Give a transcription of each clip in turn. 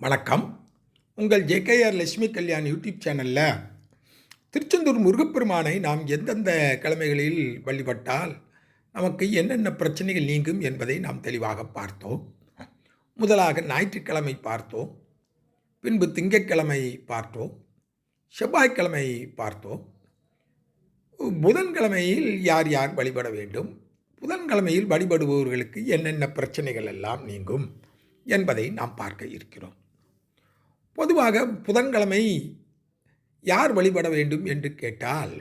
வணக்கம். உங்கள் JKR Lakshmi Kalyan YouTube சேனலில் திருச்செந்தூர் முருகப்பெருமானை நாம் எந்தெந்த கிழமைகளில் வழிபட்டால் நமக்கு என்னென்ன பிரச்சனைகள் நீங்கும் என்பதை நாம் தெளிவாக பார்த்தோம். முதலாக ஞாயிற்றுக்கிழமை பார்த்தோம், பின்பு திங்கட்கிழமை பார்த்தோம், செவ்வாய்க்கிழமை பார்த்தோம். புதன்கிழமையில் யார் யார் வழிபட வேண்டும், புதன்கிழமையில் வழிபடுபவர்களுக்கு என்னென்ன பிரச்சனைகள் எல்லாம் நீங்கும் என்பதை நாம் பார்க்க இருக்கிறோம். பொதுவாக புதன்கிழமை யார் வழிபட வேண்டும் என்று கேட்டால்,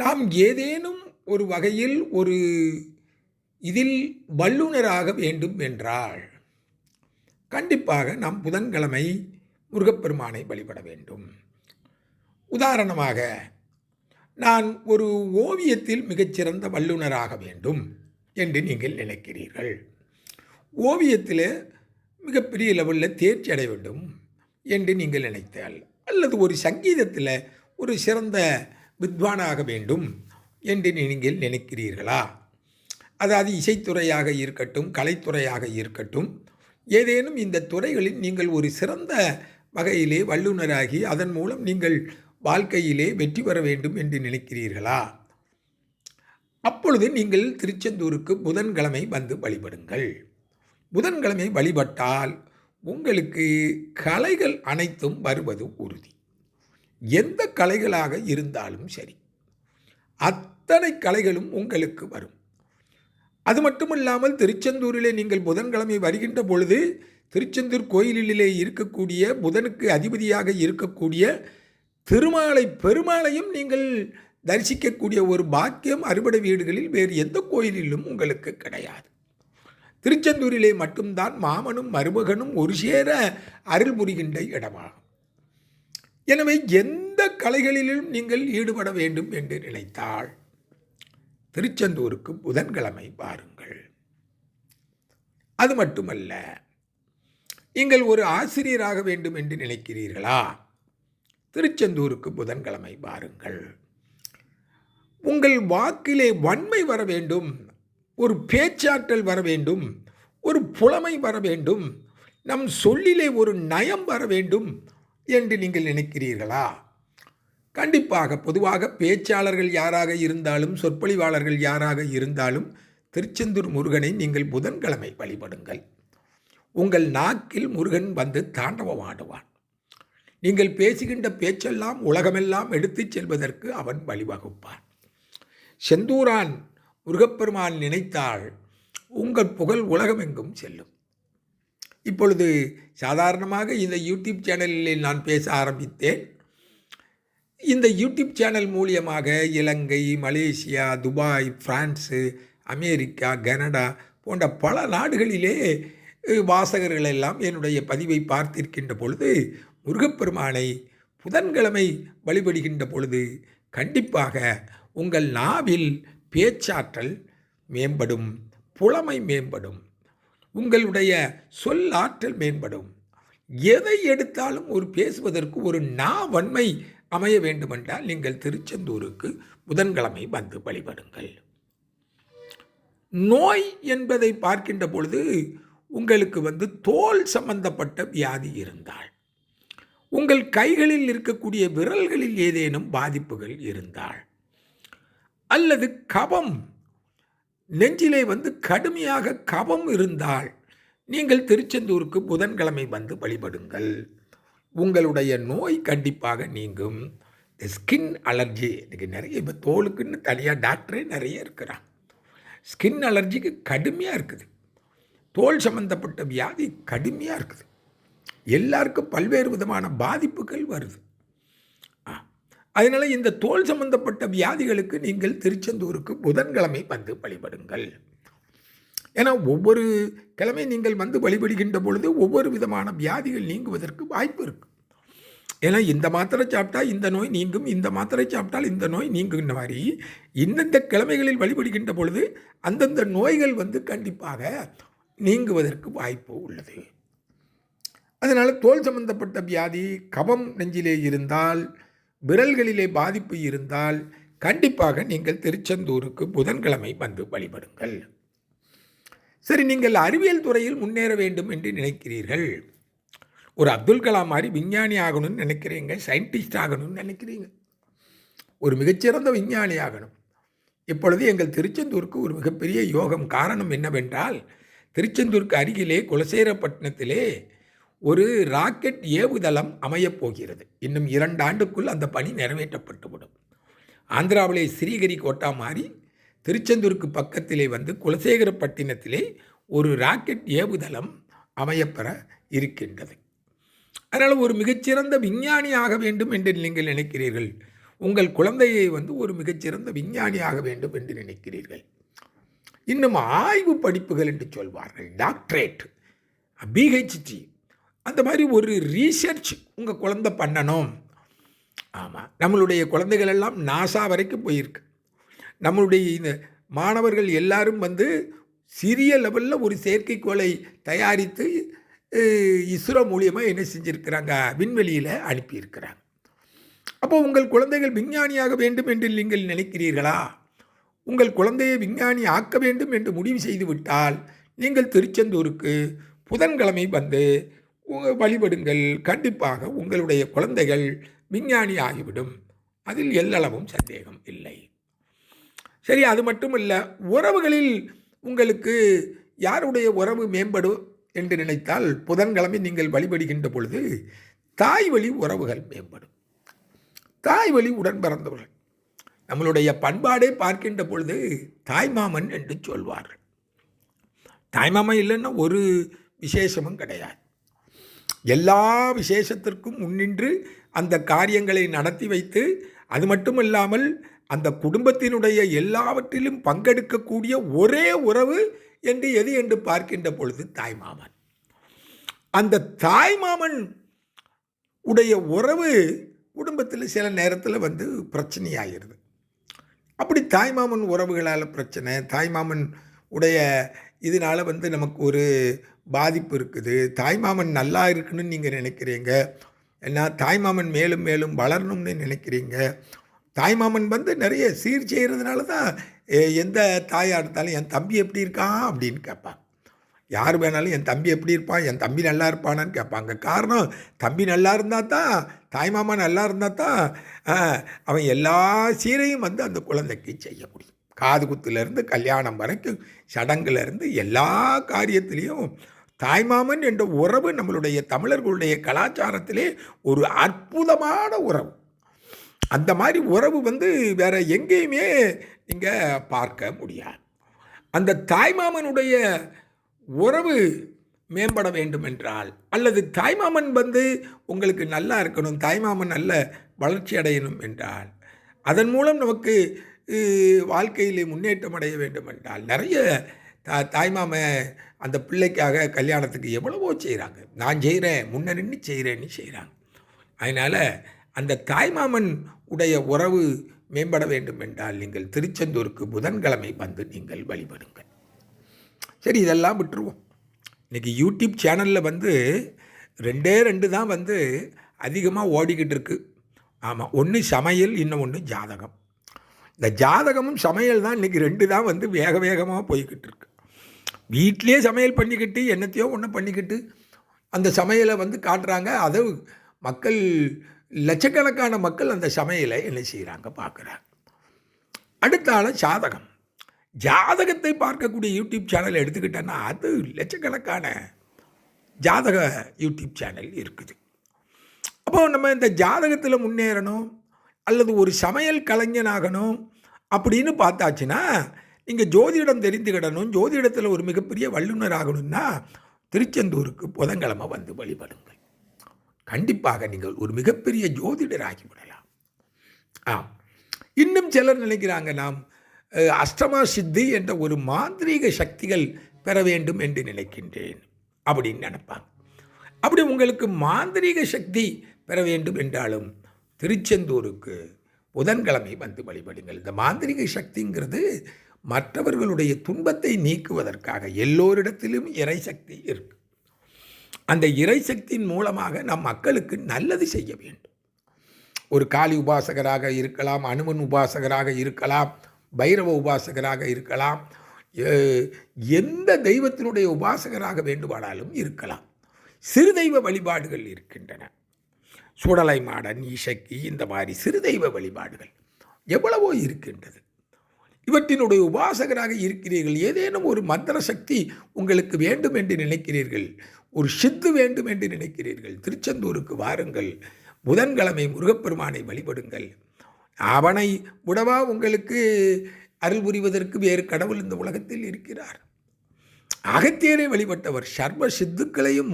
நாம் ஏதேனும் ஒரு வகையில் இதில் வல்லுநராக வேண்டும் என்றால் கண்டிப்பாக நாம் புதன்கிழமை முருகப்பெருமானை வழிபட வேண்டும். உதாரணமாக, நான் ஒரு ஓவியத்தில் மிகச்சிறந்த வல்லுநராக வேண்டும் என்று நீங்கள் நினைக்கிறீர்கள். ஓவியத்தில் மிகப்பெரிய லெவலில் தேர்ச்சி அடைய வேண்டும் என்று நீங்கள் நினைத்தால், அல்லது ஒரு சங்கீதத்தில் ஒரு சிறந்த வித்வானாக வேண்டும் என்று நீங்கள் நினைக்கிறீர்களா? அதாவது இசைத்துறையாக இருக்கட்டும், கலைத்துறையாக இருக்கட்டும், ஏதேனும் இந்த துறைகளில் நீங்கள் ஒரு சிறந்த வகையிலே வல்லுநராகி அதன் மூலம் நீங்கள் வாழ்க்கையிலே வெற்றி பெற வேண்டும் என்று நினைக்கிறீர்களா? அப்பொழுது நீங்கள் திருச்செந்தூருக்கு புதன்கிழமை வந்து வழிபடுங்கள். புதன்கிழமை வழிபட்டால் உங்களுக்கு கலைகள் அனைத்தும் வருவது உறுதி. எந்த கலைகளாக இருந்தாலும் சரி, அத்தனை கலைகளும் உங்களுக்கு வரும். அது மட்டுமில்லாமல் திருச்செந்தூரிலே நீங்கள் புதன்கிழமை வருகின்ற பொழுது திருச்செந்தூர் கோயிலிலே இருக்கக்கூடிய புதனுக்கு அதிபதியாக இருக்கக்கூடிய பெருமாளையும் நீங்கள் தரிசிக்கக்கூடிய ஒரு பாக்கியம் அறுபடை வீடுகளில் வேறு எந்த கோயிலிலும் உங்களுக்கு கிடையாது. திருச்செந்தூரிலே மட்டும்தான் மாமனும் மருமகனும் ஒரு சேர அருள் புரிகின்ற இடமாகும். எனவே எந்த கலைகளிலும் நீங்கள் ஈடுபட வேண்டும் என்று நினைத்தால் திருச்செந்தூருக்கு புதன்கிழமை வாருங்கள். அது மட்டுமல்ல, நீங்கள் ஒரு ஆசிரியராக வேண்டும் என்று நினைக்கிறீர்களா? திருச்செந்தூருக்கு புதன்கிழமை வாருங்கள். உங்கள் வாக்கிலே வன்மை வர வேண்டும், ஒரு பேச்சாற்றல் வர வேண்டும், ஒரு புலமை வர வேண்டும், நம் சொல்லிலே ஒரு நயம் வர வேண்டும் என்று நீங்கள் நினைக்கிறீர்களா? கண்டிப்பாக பொதுவாக பேச்சாளர்கள் யாராக இருந்தாலும், சொற்பொழிவாளர்கள் யாராக இருந்தாலும் திருச்செந்தூர் முருகனை நீங்கள் புதன்கிழமை வழிபடுங்கள். உங்கள் நாக்கில் முருகன் வந்து தாண்டவமாடுவான். நீங்கள் பேசுகின்ற பேச்செல்லாம் உலகமெல்லாம் எடுத்துச் செல்வதற்கு அவன் வழிவகுப்பான். செந்தூரான் முருகப்பெருமான் நினைத்தால் உங்கள் புகழ் உலகமெங்கும் செல்லும். இப்பொழுது சாதாரணமாக இந்த யூடியூப் சேனலில் நான் பேச ஆரம்பித்தேன். இந்த யூடியூப் சேனல் மூலியமாக Ilangai, Malaysia, Dubai, France, America, Canada போன்ற பல நாடுகளிலே வாசகர்கள் எல்லாம் என்னுடைய பதிவை பார்த்திருக்கின்ற பொழுது, முருகப்பெருமானை புதன்கிழமை வழிபடுகின்ற பொழுது கண்டிப்பாக உங்கள் நாவில் பேச்சாற்றல் மேம்படும், புலமை மேம்படும், உங்களுடைய சொல்லாற்றல் மேம்படும். எதை எடுத்தாலும் ஒரு பேசுவதற்கு ஒரு நாவன்மை அமைய வேண்டுமென்றால் நீங்கள் திருச்செந்தூருக்கு புதன்கிழமை வந்து வழிபடுங்கள். நோய் என்பதை பார்க்கின்ற பொழுது உங்களுக்கு தோல் சம்பந்தப்பட்ட வியாதி இருந்தால், உங்கள் கைகளில் இருக்கக்கூடிய விரல்களில் ஏதேனும் பாதிப்புகள் இருந்தால், அல்லது கபம் நெஞ்சிலே கடுமையாக கபம் இருந்தால் நீங்கள் திருச்செந்தூருக்கு புதன்கிழமை வந்து வழிபடுங்கள். உங்களுடைய நோய் கண்டிப்பாக நீங்கும். ஸ்கின் அலர்ஜி, இதுக்கு நிறைய இப்போ தோலுக்குன்னு தனியாக டாக்டரே நிறைய இருக்கிறான். ஸ்கின் அலர்ஜிக்கு கடுமையாக இருக்குது. தோல் சம்பந்தப்பட்ட வியாதி கடுமையாக இருக்குது. எல்லாருக்கும் பல்வேறு விதமான பாதிப்புகள் வருது. அதனால் இந்த தோல் சம்பந்தப்பட்ட வியாதிகளுக்கு நீங்கள் திருச்செந்தூருக்கு புதன்கிழமை வந்து வழிபடுங்கள். ஏன்னா ஒவ்வொரு கிழமை நீங்கள் வந்து வழிபடுகின்ற பொழுது ஒவ்வொரு விதமான வியாதிகள் நீங்குவதற்கு வாய்ப்பு இருக்குது. ஏன்னா இந்த மாத்திரை சாப்பிட்டா இந்த நோய் நீங்கும், இந்த மாத்திரை சாப்பிட்டால் இந்த நோய் நீங்குகின்ற மாதிரி இந்தந்த கிழமைகளில் வழிபடுகின்ற பொழுது அந்தந்த நோய்கள் கண்டிப்பாக நீங்குவதற்கு வாய்ப்பு உள்ளது. அதனால் தோல் சம்பந்தப்பட்ட வியாதி, கபம் நெஞ்சிலே இருந்தால், விரல்களிலே பாதிப்பு இருந்தால் கண்டிப்பாக நீங்கள் திருச்செந்தூருக்கு புதன்கிழமை வந்து வழிபடுங்கள். சரி, நீங்கள் அறிவியல் துறையில் முன்னேற வேண்டும் என்று நினைக்கிறீர்கள். ஒரு அப்துல் கலாம் மாதிரி விஞ்ஞானி ஆகணும்னு நினைக்கிறீங்க, சயின்டிஸ்ட் ஆகணும்னு நினைக்கிறீங்க, ஒரு மிகச்சிறந்த விஞ்ஞானி ஆகணும். இப்பொழுது எங்கள் திருச்செந்தூருக்கு ஒரு மிகப்பெரிய யோகம். காரணம் என்னவென்றால், திருச்செந்தூருக்கு அருகிலே குலசேகரப்பட்டினத்திலே ஒரு ராக்கெட் ஏவுதளம் அமையப் போகிறது. இன்னும் 2 ஆண்டுக்குள் அந்த பணி நிறைவேற்றப்பட்டுவிடும். ஆந்திராவிலே ஸ்ரீஹரிகோட்டா மாதிரி திருச்செந்தூருக்கு பக்கத்திலே வந்து குலசேகரப்பட்டினத்திலே ஒரு ராக்கெட் ஏவுதளம் அமையப்பெற இருக்கின்றது. அதனால் ஒரு மிகச்சிறந்த விஞ்ஞானி ஆக வேண்டும் என்று நீங்கள் நினைக்கிறீர்கள். உங்கள் குழந்தையை வந்து ஒரு மிகச்சிறந்த விஞ்ஞானி ஆக வேண்டும் என்று நினைக்கிறீர்கள். இன்னும் ஆய்வு படிப்புகள் என்று சொல்வார்கள், டாக்டரேட், பிஹெச்டி, அந்த மாதிரி ஒரு ரீசர்ச் உங்கள் குழந்தை பண்ணணும். ஆமாம், நம்மளுடைய குழந்தைகள் எல்லாம் நாசா வரைக்கும் போயிருக்கு. நம்மளுடைய இந்த மாணவர்கள் எல்லாரும் வந்து சிறிய லெவலில் ஒரு செயற்கைக்கோளை தயாரித்து இஸ்ரோ மூலியமாக என்ன செஞ்சுருக்கிறாங்க, விண்வெளியில் அனுப்பியிருக்கிறாங்க. அப்போ உங்கள் குழந்தைகள் விஞ்ஞானியாக வேண்டும் என்று நீங்கள் நினைக்கிறீர்களா? உங்கள் குழந்தையை விஞ்ஞானி ஆக்க வேண்டும் என்று முடிவு செய்துவிட்டால் நீங்கள் திருச்செந்தூருக்கு புதன்கிழமை வந்து வழிபடுங்கள். கண்டிப்பாக உங்களுடைய குழந்தைகள் விஞ்ஞானி ஆகிவிடும். அதில் எல்லளவும் சந்தேகம் இல்லை. சரி, அது மட்டும் இல்லை, உறவுகளில் உங்களுக்கு யாருடைய உறவு மேம்படும் என்று நினைத்தால் புதன்கிழமை நீங்கள் வழிபடுகின்ற பொழுது தாய் வழி உறவுகள் மேம்படும். தாய் வழி உடன் பிறந்தவர்கள், நம்மளுடைய பண்பாடே பார்க்கின்ற பொழுது தாய்மாமன் என்று சொல்வார்கள். தாய்மாமன் இல்லைன்னா ஒரு விசேஷமும் கிடையாது. எல்லா விசேஷத்திற்கும் முன்னின்று அந்த காரியங்களை நடத்தி வைத்து, அது மட்டுமல்லாமல் அந்த குடும்பத்தினுடைய எல்லாவற்றிலும் பங்கெடுக்கக்கூடிய ஒரே உறவு என்று எது என்று பார்க்கின்ற பொழுது தாய்மாமன். அந்த தாய்மாமன் உடைய உறவு குடும்பத்தில் சில நேரத்தில் வந்து பிரச்சனையாகிறது. அப்படி தாய்மாமன் உறவுகளால் பிரச்சனை, தாய்மாமன் உடைய இதனால் வந்து நமக்கு ஒரு பாதிப்பு இருக்குது. தாய்மாமன் நல்லா இருக்குன்னு நீங்கள் நினைக்கிறீங்க, ஏன்னா தாய்மாமன் மேலும் மேலும் வளரணும்னு நினைக்கிறீங்க. தாய்மாமன் வந்து நிறைய சீர் செய்கிறதுனால தான் எந்த தாயாக இருந்தாலும் என் தம்பி எப்படி இருக்கான் அப்படின்னு கேட்பாங்க. யார் வேணாலும் என் தம்பி எப்படி இருப்பான், என் தம்பி நல்லா இருப்பானான்னு கேட்பாங்க. காரணம், தம்பி நல்லா இருந்தால் தான், தாய்மாமா நல்லா இருந்தால் தான் அவன் எல்லா சீரையும் வந்து அந்த குழந்தைக்கு செய்ய முடியும். காது குத்துலேருந்து கல்யாணம் வரைக்கும், சடங்குலேருந்து எல்லா காரியத்திலையும் தாய்மாமன் என்ற உறவு நம்மளுடைய தமிழர்களுடைய கலாச்சாரத்திலே ஒரு அற்புதமான உறவு. அந்த மாதிரி உறவு வந்து வேற எங்கேயுமே நீங்கள் பார்க்க முடியாது. அந்த தாய்மாமனுடைய உறவு மேம்பட வேண்டும் என்றால், அல்லது தாய்மாமன் வந்து உங்களுக்கு நல்லா இருக்கணும், தாய்மாமன் நல்ல வளர்ச்சி அடையணும் என்றால், அதன் மூலம் நமக்கு வாழ்க்கையிலே முன்னேற்றம் அடைய வேண்டும் என்றால், நிறைய தாய்மாமன் அந்த பிள்ளைக்காக கல்யாணத்துக்கு எவ்வளவோ செய்கிறாங்க. நான் செய்கிறேன், முன்ன நின்று செய்கிறேன்னு செய்கிறாங்க. அதனால் அந்த தாய்மாமன் உடைய உறவு மேம்பட வேண்டும் என்றால் நீங்கள் திருச்செந்தூருக்கு புதன்கிழமை வந்து நீங்கள் வழிபடுங்கள். சரி, இதெல்லாம் விட்டுருவோம். இன்றைக்கி யூடியூப் சேனலில் வந்து 2 தான் வந்து அதிகமாக ஓடிக்கிட்டு இருக்குது. ஆமாம், ஒன்று சமையல், இன்னும் ஒன்று ஜாதகம். இந்த ஜாதகமும் சமையல் தான் இன்றைக்கி 2 தான் வந்து வேக வேகமாக போய்கிட்டு இருக்கு. வீட்டிலே சமையல் பண்ணிக்கிட்டு என்னத்தையோ ஒன்று பண்ணிக்கிட்டு அந்த சமையலை வந்து காட்டுறாங்க. அது மக்கள், லட்சக்கணக்கான மக்கள் அந்த சமையலை என்ன செய்கிறாங்க, பார்க்குறாங்க. அடுத்த ஆள் ஜாதகம். ஜாதகத்தை பார்க்கக்கூடிய யூடியூப் சேனல் எடுத்துக்கிட்டேன்னா அது லட்சக்கணக்கான ஜாதக யூடியூப் சேனல் இருக்குது. அப்போது நம்ம இந்த ஜாதகத்தில் முன்னேறணும் அல்லது ஒரு சமையல் கலைஞனாகணும் அப்படின்னு பார்த்தாச்சுன்னா, நீங்கள் ஜோதிடம் தெரிந்துக்கிடணும், ஜோதிடத்தில் ஒரு மிகப்பெரிய வல்லுநர் ஆகணும்னா திருச்செந்தூருக்கு புதன்கிழமை வந்து வழிபடுங்கள். கண்டிப்பாக நீங்கள் ஒரு மிகப்பெரிய ஜோதிடர் ஆகிவிடலாம். இன்னும் சிலர் நினைக்கிறாங்க, நாம் அஷ்டமா சித்தி என்ற ஒரு மாந்திரீக சக்திகள் பெற வேண்டும் என்று நினைக்கின்றேன் அப்படின்னு நினைப்பாங்க. அப்படி உங்களுக்கு மாந்திரீக சக்தி பெற வேண்டும் என்றாலும் திருச்செந்தூருக்கு புதன்கிழமை வந்து வழிபடுங்கள். இந்த மாந்திரீக சக்திங்கிறது மற்றவர்களுடைய துன்பத்தை நீக்குவதற்காக. எல்லோரிடத்திலும் இறை சக்தி இருக்கு. அந்த இறை சக்தியின் மூலமாக நம் மக்களுக்கு நல்லது செய்ய வேண்டும். ஒரு காளி உபாசகராக இருக்கலாம், அனுமன் உபாசகராக இருக்கலாம், பைரவ உபாசகராக இருக்கலாம், எந்த தெய்வத்தினுடைய உபாசகராக வேண்டுமானாலும் இருக்கலாம். சிறுதெய்வ வழிபாடுகள் இருக்கின்றன. சுடலை மாடன், இசக்கி, இந்த மாதிரி சிறுதெய்வ வழிபாடுகள் எவ்வளவோ இருக்கின்றது. இவற்றினுடைய உபாசகராக இருக்கிறீர்கள். ஏதேனும் ஒரு மந்திர சக்தி உங்களுக்கு வேண்டும் என்று நினைக்கிறீர்கள், ஒரு சித்து வேண்டும் என்று நினைக்கிறீர்கள், திருச்செந்தூருக்கு வாருங்கள். புதன்கிழமை முருகப்பெருமானை வழிபடுங்கள். அவனை விடவா உங்களுக்கு அருள் புரிவதற்கு வேறு கடவுள் இந்த உலகத்தில் இருக்கிறார்? அகத்தியரை வழிபட்டவர், சர்வ சித்துக்களையும்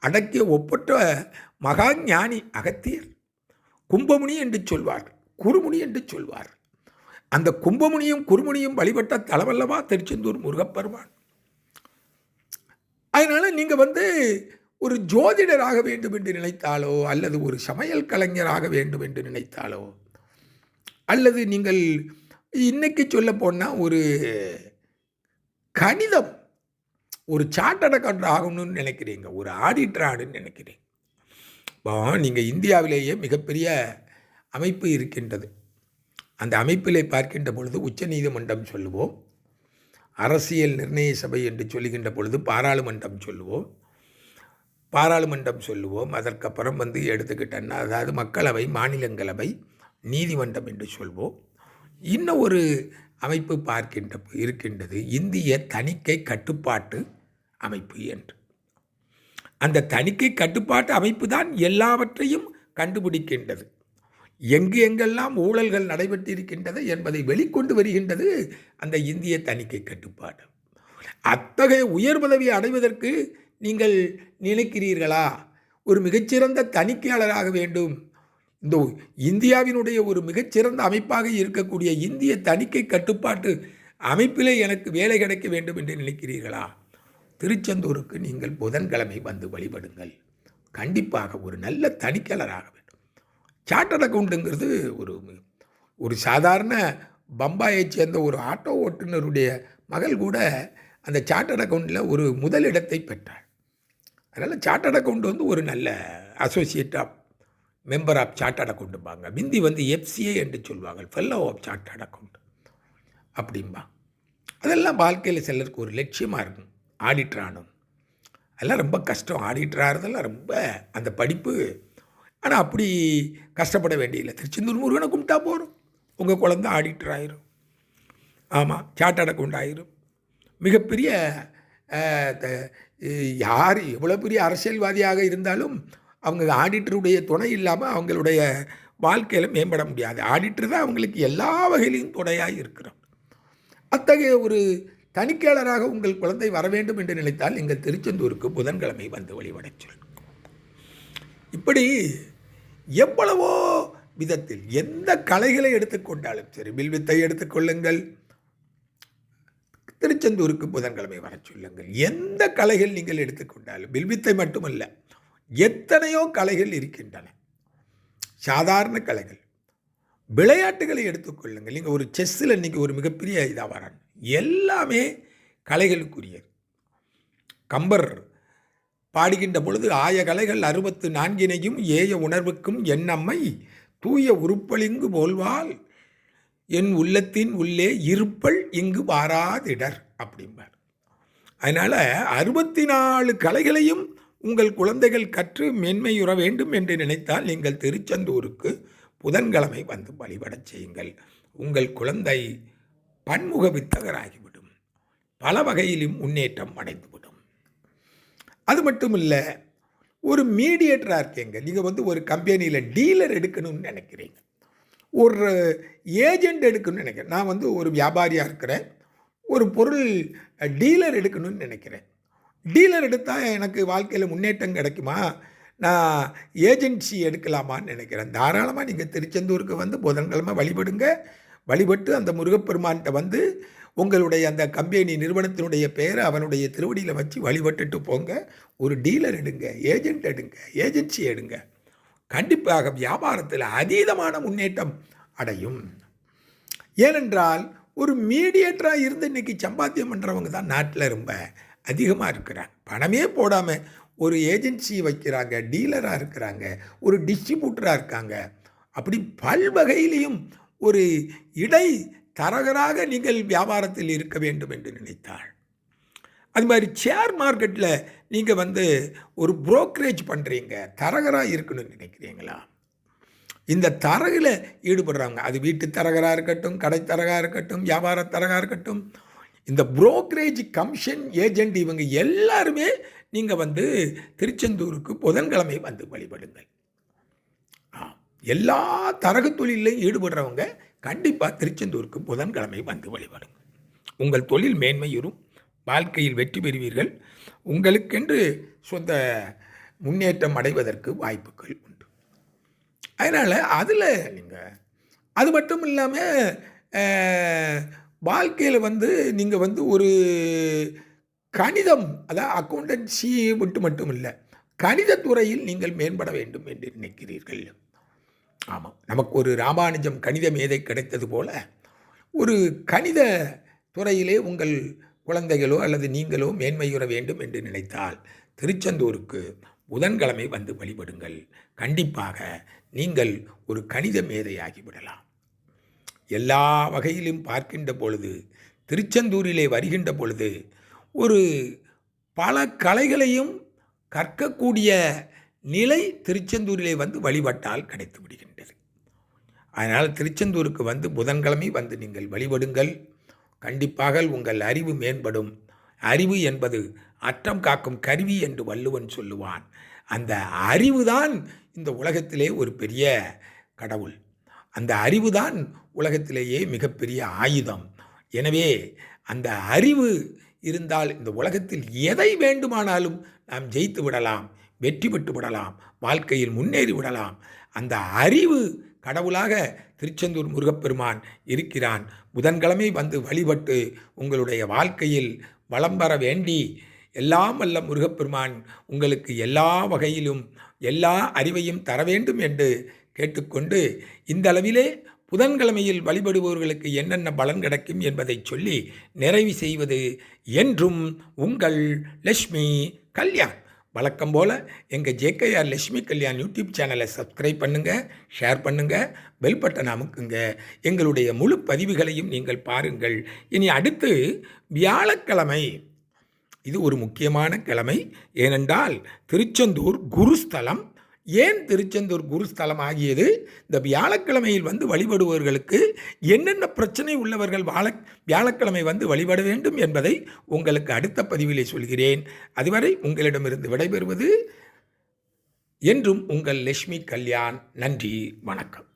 அடக்கிய ஒப்பற்ற மகா ஞானி அகத்தியர். கும்பமுனி என்று சொல்வார், குருமுனி என்று சொல்வார். அந்த கும்பமுனியும் குருமுனியும் வழிபட்ட தலவல்லவா திருச்செந்தூர் முருகப்பெருமான். அதனால் நீங்கள் ஒரு ஜோதிடராக வேண்டும் என்று நினைத்தாலோ, அல்லது ஒரு சமையல் கலைஞராக வேண்டும் என்று நினைத்தாலோ, அல்லது நீங்கள் இன்னைக்கு சொல்ல போனால் ஒரு கணிதம், ஒரு சார்ட்டர்ட் அக்கவுண்டன்ட் ஆகணும்னு நினைக்கிறீங்க, ஒரு ஆடிட்டர் ஆகணும்னு நினைக்கிறீங்க. இப்போ நீங்கள் இந்தியாவிலேயே மிகப்பெரிய அமைப்பு இருக்கின்றது. அந்த அமைப்பிலே பார்க்கின்ற பொழுது உச்சநீதிமன்றம் சொல்லுவோம், அரசியல் நிர்ணய சபை என்று சொல்லுகின்ற பொழுது பாராளுமன்றம் சொல்லுவோம், அதற்கப்புறம் எடுத்துக்கிட்டோன்னா அதாவது மக்களவை, மாநிலங்களவை, நீதிமன்றம் என்று சொல்வோம். இன்னும் ஒரு அமைப்பு இருக்கின்றது, இந்திய தணிக்கை கட்டுப்பாட்டு அமைப்பு என்று. அந்த தணிக்கை கட்டுப்பாட்டு அமைப்பு தான் எல்லாவற்றையும் கண்டுபிடிக்கின்றது. எங்கெல்லாம் ஊழல்கள் நடைபெற்றிருக்கின்றது என்பதை வெளிக்கொண்டு வருகின்றது அந்த இந்திய தணிக்கை கட்டுப்பாடு. அத்தகைய உயர் பதவியை அடைவதற்கு நீங்கள் நினைக்கிறீர்களா? ஒரு மிகச்சிறந்த தணிக்கையாளராக வேண்டும், இந்த இந்தியாவினுடைய ஒரு மிகச்சிறந்த அமைப்பாக இருக்கக்கூடிய இந்திய தணிக்கை கட்டுப்பாட்டு அமைப்பிலே எனக்கு வேலை கிடைக்க வேண்டும் என்று நினைக்கிறீர்களா? திருச்செந்தூருக்கு நீங்கள் புதன்கிழமை வழிபடுங்கள். கண்டிப்பாக ஒரு நல்ல தணிக்கையாளராக வேண்டும். சார்ட்டர்ட் அக்கவுண்டுங்கிறது ஒரு சாதாரண பம்பாயைச் சேர்ந்த ஒரு ஆட்டோ ஓட்டுநருடைய மகள் கூட அந்த சார்ட்டர்ட் அக்கவுண்டில் ஒரு முதலிடத்தை பெற்றாள். அதனால் சார்ட்டர்ட் அக்கவுண்ட் ஒரு நல்ல associate of member of chartered அக்கவுண்ட்டும்பாங்க. மிந்தி எஃப்சிஏ என்று சொல்லுவாங்க, ஃபெல்லோ ஆஃப் சார்ட்டர்ட் அக்கவுண்ட் அப்படிம்பா. அதெல்லாம் வாழ்க்கையில் சிலருக்கு ஒரு லட்சியமாக இருக்கும், ஆடிட்டர் ஆகணும். அதெல்லாம் ரொம்ப கஷ்டம், ஆடிட்டர் ஆகிறதெல்லாம் ரொம்ப அந்த படிப்பு. ஆனால் அப்படி கஷ்டப்பட வேண்டியதில்லை. திருச்செந்தூர் முருகனை கும்பிட்டா போகிறோம், உங்கள் குழந்தை ஆடிட்டர் ஆயிரும். ஆமாம், சார்ட்டர்ட் அக்கவுண்ட் ஆயிரும். மிகப்பெரிய யார் எவ்வளோ பெரிய அரசியல்வாதியாக இருந்தாலும் அவங்க ஆடிட்டருடைய துணை இல்லாமல் அவங்களுடைய வாழ்க்கையில் மேம்பட முடியாது. ஆடிட்டர் தான் அவங்களுக்கு எல்லா வகையிலையும் துணையாக இருக்கிறோம். அத்தகைய ஒரு தணிக்கையாளராக உங்கள் குழந்தை வர வேண்டும் என்று நினைத்தால் எங்கள் திருச்செந்தூருக்கு புதன்கிழமை வழிபடச் சொல். இப்படி எவ்வளவோ விதத்தில் எந்த கலைகளை எடுத்துக்கொண்டாலும் சரி, வில்வித்தை எடுத்துக்கொள்ளுங்கள், திருச்செந்தூருக்கு புதன்கிழமை சொல்லுங்கள். எந்த கலைகள் நீங்கள் எடுத்துக்கொண்டாலும், வில்வித்தை மட்டுமல்ல, எத்தனையோ கலைகள் இருக்கின்றன, சாதாரண கலைகள், விளையாட்டுகளை எடுத்துக்கொள்ளுங்கள். நீங்கள் ஒரு செஸ்ஸில் இன்றைக்கி ஒரு மிகப்பெரிய இதாக வராங்க, எல்லாமே கலைகளுக்குரியது. கம்பர் பாடுகின்ற பொழுது ஆய கலைகள் 64 ஏய உணர்வுக்கும் என்னம்மை தூய உருப்பளிங்கு போல்வாள் என் உள்ளத்தின் உள்ளே இருப்பள் இங்கு வாராதிடர் அப்படிம்பார். அதனால் 64 கலைகளையும் உங்கள் குழந்தைகள் கற்று மேன்மையுற வேண்டும் என்று நினைத்தால் நீங்கள் திருச்செந்தூருக்கு புதன்கிழமை வழிபடச் செய்யுங்கள். உங்கள் குழந்தை பன்முக வித்தகராகிவிடும், பல வகையிலும் முன்னேற்றம் அடைந்துவிடும். அது மட்டும் இல்லை, ஒரு மீடியேட்டராக இருக்கீங்க, நீங்கள் ஒரு கம்பெனியில் டீலர் எடுக்கணும்னு நினைக்கிறீங்க, ஒரு ஏஜெண்ட் எடுக்கணும்னு நினைக்கிறேன். நான் ஒரு வியாபாரியாக இருக்கிறேன், ஒரு பொருள் டீலர் எடுக்கணும்னு நினைக்கிறேன். டீலர் எடுத்தால் எனக்கு வாழ்க்கையில் முன்னேற்றம் கிடைக்குமா, நான் ஏஜென்சி எடுக்கலாமான்னு நினைக்கிறேன். தாராளமாக நீங்கள் திருச்செந்தூருக்கு புதன்கிழமை வழிபட்டு அந்த முருகப்பெருமான்கிட்ட உங்களுடைய அந்த கம்பெனி நிறுவனத்தினுடைய பெயரை அவனுடைய திருவடியில் வச்சு வழிபட்டுட்டு போங்க. ஒரு டீலர் எடுங்க, ஏஜென்ட் எடுங்க, ஏஜென்சி எடுங்க. கண்டிப்பாக வியாபாரத்தில் அதீதமான முன்னேற்றம் அடையும். ஏனென்றால் ஒரு மீடியேட்டராக இருந்து இன்றைக்கி சம்பாத்தியம் பண்ணுறவங்க தான் நாட்டில் ரொம்ப அதிகமாக இருக்கிறாங்க. பணமே போடாமல் ஒரு ஏஜென்சி வைக்கிறாங்க, டீலராக இருக்கிறாங்க, ஒரு டிஸ்ட்ரிபியூட்டராக இருக்காங்க. அப்படி பல்வகையிலையும் ஒரு இடை தரகராக நீங்கள் வியாபாரத்தில் இருக்க வேண்டும் என்று நினைத்தாள். அது மாதிரி ஷேர் மார்க்கெட்டில் நீங்கள் வந்து ஒரு புரோக்கரேஜ் பண்ணுறீங்க, தரகராக இருக்கணும்னு நினைக்கிறீங்களா? இந்த தரகில் ஈடுபடுறாங்க, அது வீட்டு தரகராக இருக்கட்டும், கடை தரகாக இருக்கட்டும், வியாபார தரகாக இருக்கட்டும், இந்த புரோக்கரேஜ் கமிஷன் ஏஜெண்ட் இவங்க எல்லாருமே நீங்கள் வந்து திருச்செந்தூருக்கு புதன்கிழமை வந்து வழிபடுங்கள். எல்லா தரகு தொழிலையும் ஈடுபடுறவங்க கண்டிப்பாக திருச்செந்தூருக்கு புதன்கிழமை வந்து வழிபடுங்க. உங்கள் தொழில் மேன்மையுறும், வாழ்க்கையில் வெற்றி பெறுவீர்கள். உங்களுக்கென்று சொந்த முன்னேற்றம் அடைவதற்கு வாய்ப்புகள் உண்டு. அதனால் அதில் நீங்கள் அது மட்டும் இல்லாமல் வாழ்க்கையில் வந்து நீங்கள் வந்து ஒரு கணிதம், அதாவது அக்கௌண்டன்சி மட்டும் இல்லை, கணிதத்துறையில் நீங்கள் மேம்பட வேண்டும் என்று நினைக்கிறீர்கள். ஆமாம், நமக்கு ஒரு ராமானுஜம் கணித மேதை கிடைத்தது போல ஒரு கணித துறையிலே உங்கள் குழந்தைகளோ அல்லது நீங்களோ மேன்மையுற வேண்டும் என்று நினைத்தால் திருச்செந்தூருக்கு புதன்கிழமை வந்து வழிபடுங்கள். கண்டிப்பாக நீங்கள் ஒரு கணித மேதையாகிவிடலாம். எல்லா வகையிலும் பார்க்கின்ற பொழுது, திருச்செந்தூரிலே வருகின்ற பொழுது ஒரு பல கலைகளையும் கற்கக்கூடிய நிலை திருச்செந்தூரிலே வந்து வழிபட்டால் கிடைத்து விடுகின்றது. அதனால் திருச்செந்தூருக்கு வந்து புதன்கிழமை வந்து நீங்கள் வழிபடுங்கள். கண்டிப்பாக உங்கள் அறிவு மேம்படும். அறிவு என்பது அற்றம் காக்கும் கருவி என்று வள்ளுவன் சொல்லுவான். அந்த அறிவுதான் இந்த உலகத்திலே ஒரு பெரிய கடவுள். அந்த அறிவுதான் உலகத்திலேயே மிகப்பெரிய ஆயுதம். எனவே அந்த அறிவு இருந்தால் இந்த உலகத்தில் எதை வேண்டுமானாலும் நாம் ஜெயித்து விடலாம், வெற்றி பெற்று விடலாம், வாழ்க்கையில் முன்னேறி விடலாம். அந்த அறிவு கடவுளாக திருச்செந்தூர் முருகப்பெருமான் இருக்கிறான். புதன்கிழமை வந்து வழிபட்டு உங்களுடைய வாழ்க்கையில் வளம் பெற வேண்டி எல்லாம் வல்ல முருகப்பெருமான் உங்களுக்கு எல்லா வகையிலும் எல்லா அறிவையும் தர வேண்டும் என்று கேட்டுக்கொண்டு, இந்த அளவிலே புதன்கிழமையில் வழிபடுபவர்களுக்கு என்னென்ன பலன் கிடைக்கும் என்பதை சொல்லி நிறைவு செய்வது என்றும் உங்கள் லட்சுமி கல்யாண். வழக்கம் போல் எங்கள் ஜேகேஆர் லட்சுமி கல்யாண் யூடியூப் சேனலை சப்ஸ்கிரைப் பண்ணுங்கள், ஷேர் பண்ணுங்கள், பெல் பட்டன் அமுக்குங்க. எங்களுடைய முழு பதிவுகளையும் நீங்கள் பாருங்கள். இனி அடுத்து வியாழக்கிழமை, இது ஒரு முக்கியமான கிழமை. ஏனென்றால் திருச்செந்தூர் குருஸ்தலம். ஏன் திருச்செந்தூர் குருஸ்தலம் ஆகியது? இந்த வியாழக்கிழமையில் வந்து வழிபடுபவர்களுக்கு என்னென்ன பிரச்சனை உள்ளவர்கள் வியாழக்கிழமை வந்து வழிபட வேண்டும் என்பதை உங்களுக்கு அடுத்த பதிவிலே சொல்கிறேன். அதுவரை உங்களிடமிருந்து விடைபெறுவது என்றும் உங்கள் லட்சுமி கல்யாண். நன்றி, வணக்கம்.